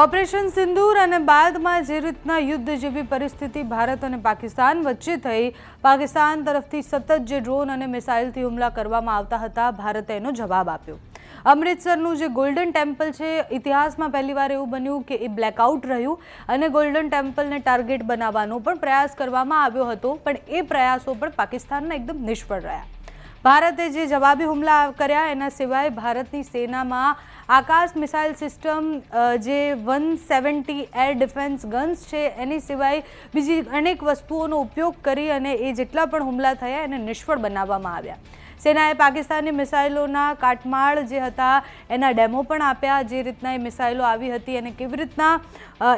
Operation સિંદૂર અને બાદમાં જે રીતના યુદ્ધ જેવી પરિસ્થિતિ ભારત અને પાકિસ્તાન વચ્ચે થઈ, પાકિસ્તાન તરફથી સતત જે ડ્રોન અને મિસાઇલથી હુમલા કરવામાં આવતા હતા, ભારતે એનો જવાબ આપ્યો। અમૃતસરનું જે ગોલ્ડન ટેમ્પલ છે, ઇતિહાસમાં પહેલીવાર એવું બન્યું કે એ બ્લેકઆઉટ રહ્યું અને ગોલ્ડન ટેમ્પલને ટાર્ગેટ બનાવવાનો પણ પ્રયાસ કરવામાં આવ્યો હતો, પણ એ પ્રયાસો પણ પાકિસ્તાનના એકદમ નિષ્ફળ રહ્યા। ભારતે જે જવાબી હુમલા કર્યા એના સિવાય ભારતની સેનામાં આકાશ મિસાઇલ સિસ્ટમ, જે 170 એર ડિફેન્સ ગન્સ છે, એની સિવાય બીજી અનેક વસ્તુઓનો ઉપયોગ કરી અને એ જેટલા પણ હુમલા થયા એને નિષ્ફળ બનાવવામાં આવ્યા। સેનાએ પાકિસ્તાની મિસાઇલોના કાટમાળ જે હતા એના ડેમો પણ આપ્યા, જે રીતના એ મિસાઇલો આવી હતી અને કેવી રીતના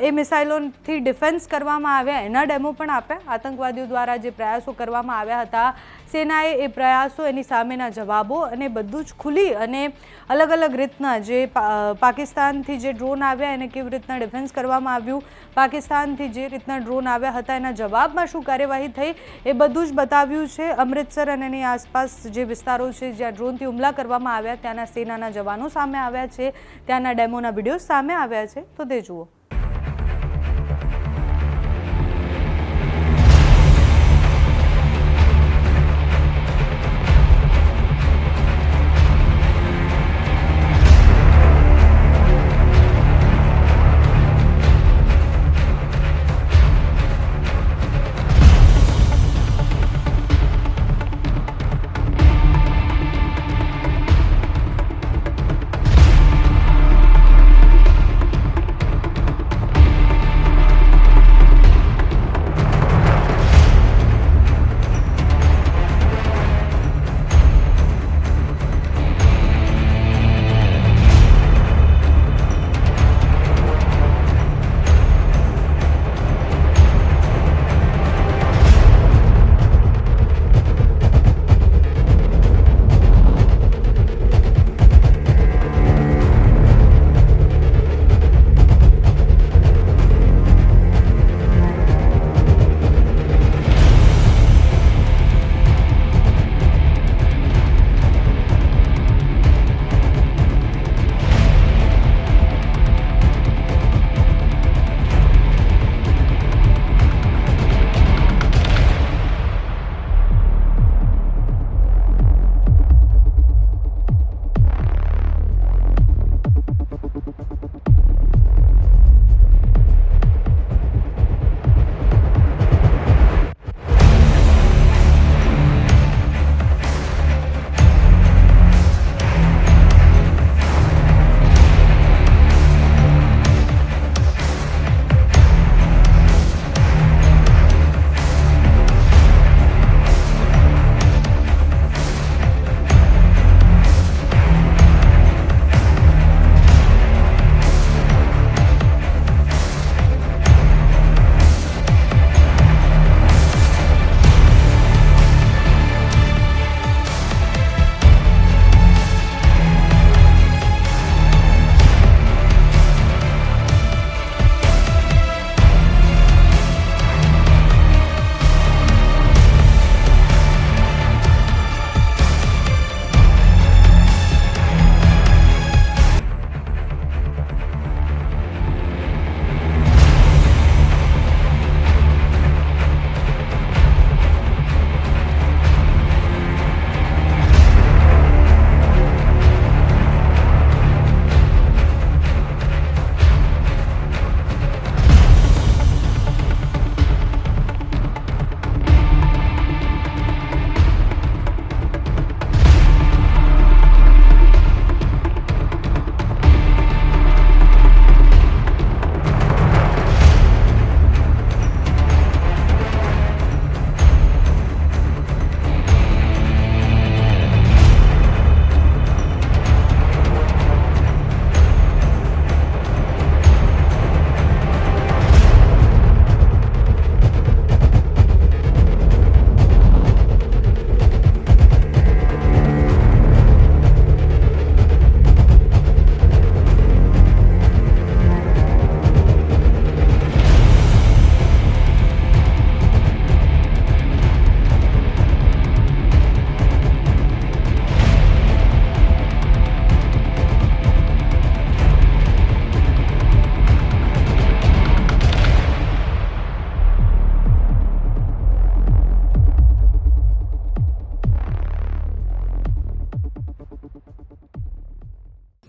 એ મિસાઇલોથી ડિફેન્સ કરવામાં આવ્યા એના ડેમો પણ આપ્યા। આતંકવાદીઓ દ્વારા જે પ્રયાસો કરવામાં આવ્યા હતા, સેનાએ એ પ્રયાસો, એની સામેના જવાબો અને બધું જ ખુલી અને અલગ અલગ રીતના જે પાકિસ્તાનથી જે ડ્રોન આવ્યા એને કેવી રીતના ડિફેન્સ કરવામાં આવ્યું, પાકિસ્તાનથી જે રીતના ડ્રોન આવ્યા હતા એના જવાબમાં શું કાર્યવાહી થઈ, એ બધું જ બતાવ્યું છે। અમૃતસર અને એની આસપાસ જે વિસ્તારો છે જ્યાં ડ્રોનથી હુમલા કરવામાં આવ્યા ત્યાંના સેનાના જવાનો સામે આવ્યા છે, ત્યાંના ડેમોના વિડીયો સામે આવ્યા છે, તો તે જુઓ।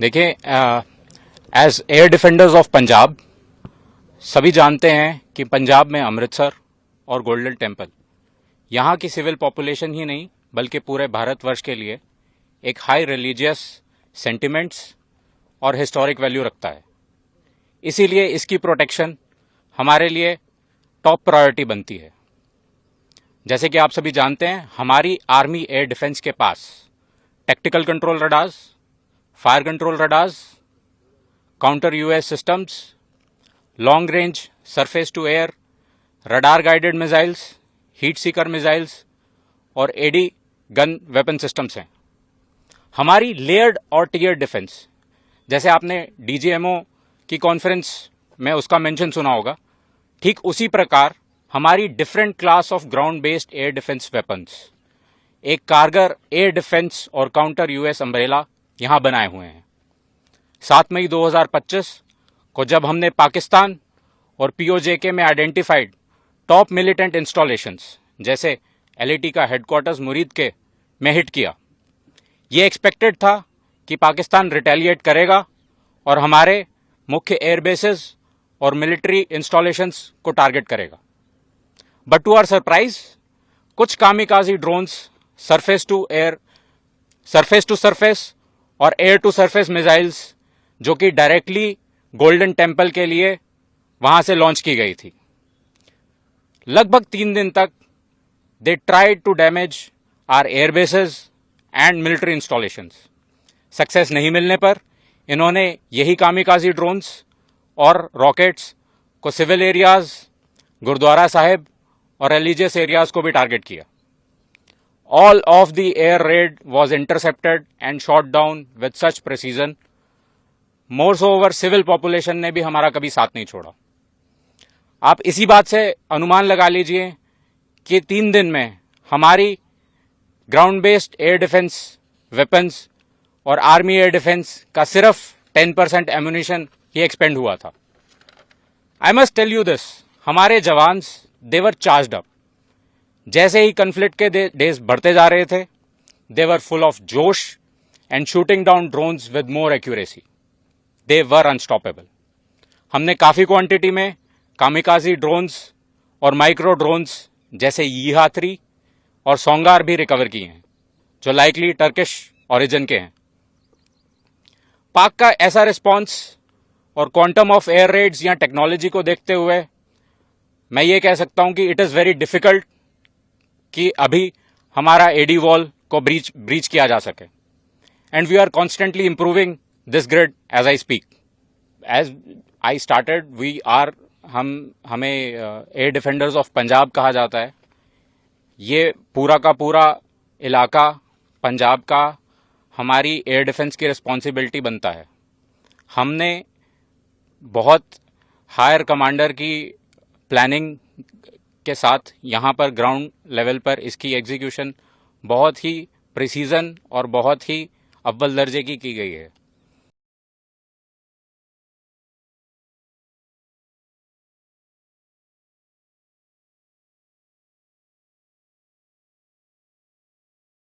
देखिए, as air defenders of Punjab सभी जानते हैं कि पंजाब में अमृतसर और गोल्डन टेम्पल यहाँ की सिविल पॉपुलेशन ही नहीं बल्कि पूरे भारतवर्ष के लिए एक हाई रिलीजियस सेंटिमेंट्स और हिस्टोरिक वैल्यू रखता है। इसीलिए इसकी प्रोटेक्शन हमारे लिए टॉप प्रायोरिटी बनती है। जैसे कि आप सभी जानते हैं, हमारी आर्मी एयर डिफेंस के पास tactical control radars, fire control radars, counter US systems, long range surface to air, radar guided missiles, heat seeker missiles और एडी गन वेपन सिस्टम्स हैं। हमारी लेयर्ड और टियर डिफेंस, जैसे आपने डीजीएमओ की conference में उसका मेंशन सुना होगा, ठीक उसी प्रकार हमारी different class of ground based air defence weapons, एक कारगर एयर डिफेंस और काउंटर यूएस अम्ब्रेला यहां बनाए हुए हैं। 7 मई 2025 को जब हमने पाकिस्तान और पीओजेके में आइडेंटिफाइड टॉप मिलिटेंट इंस्टॉलेशंस जैसे एलएटी का हेडक्वार्टर्स मुरीद के में हिट किया, ये एक्सपेक्टेड था कि पाकिस्तान रिटेलिएट करेगा और हमारे मुख्य एयरबेसेस और मिलिट्री इंस्टॉलेशंस को टारगेट करेगा। बट टू आवर सरप्राइज, कुछ kamikaze drones surface to surface और एयर टू सरफेस मिसाइल्स जो कि डायरेक्टली गोल्डन टेम्पल के लिए वहां से लॉन्च की गई थी, लगभग 3 दिन तक they tried to damage our airbases and military installations. Success नहीं मिलने पर इन्होंने यही कामिकाजी ड्रोन्स और रॉकेट्स को सिविल एरियाज, गुरुद्वारा साहिब और रिलीजियस एरियाज को भी टारगेट किया। All of the air raid was intercepted and shot down with such precision. Moreover, civil population ने भी हमारा कभी साथ नहीं छोड़ा। आप इसी बात से अनुमान लगा लीजिए कि 3 दिन में हमारी ground based air defence weapons और आर्मी एयर डिफेंस का सिर्फ 10% एम्यूनिशन ही एक्सपेंड हुआ था। I must tell you this, हमारे जवान्स देवर चार्ज्ड अप। जैसे ही कन्फ्लिक्ट के डेज बढ़ते जा रहे थे, दे वर फुल ऑफ जोश and shooting down drones with more accuracy. They were unstoppable. हमने काफी क्वांटिटी में कामिकाजी ड्रोन्स और माइक्रो ड्रोन्स जैसे यीहा 3 और सोंगार भी रिकवर किए हैं, जो लाइकली टर्किश ओरिजिन के हैं। पाक का ऐसा रिस्पॉन्स और क्वांटम ऑफ एयर रेड्स या टेक्नोलॉजी को देखते हुए मैं ये कह सकता हूं कि इट इज वेरी डिफिकल्ट कि अभी हमारा एडी वॉल को ब्रीच किया जा सके। And we are constantly improving this grid as I speak. As I started, हमें एयर डिफेंडर्स ऑफ पंजाब कहा जाता है। ये पूरा का पूरा इलाका पंजाब का हमारी एयर डिफेंस की रिस्पॉन्सिबिलिटी बनता है। हमने बहुत हायर कमांडर की प्लानिंग के साथ यहाँ पर ग्राउंड लेवल पर इसकी एग्जीक्यूशन बहुत ही प्रिसीजन और बहुत ही अव्वल दर्जे की गई है।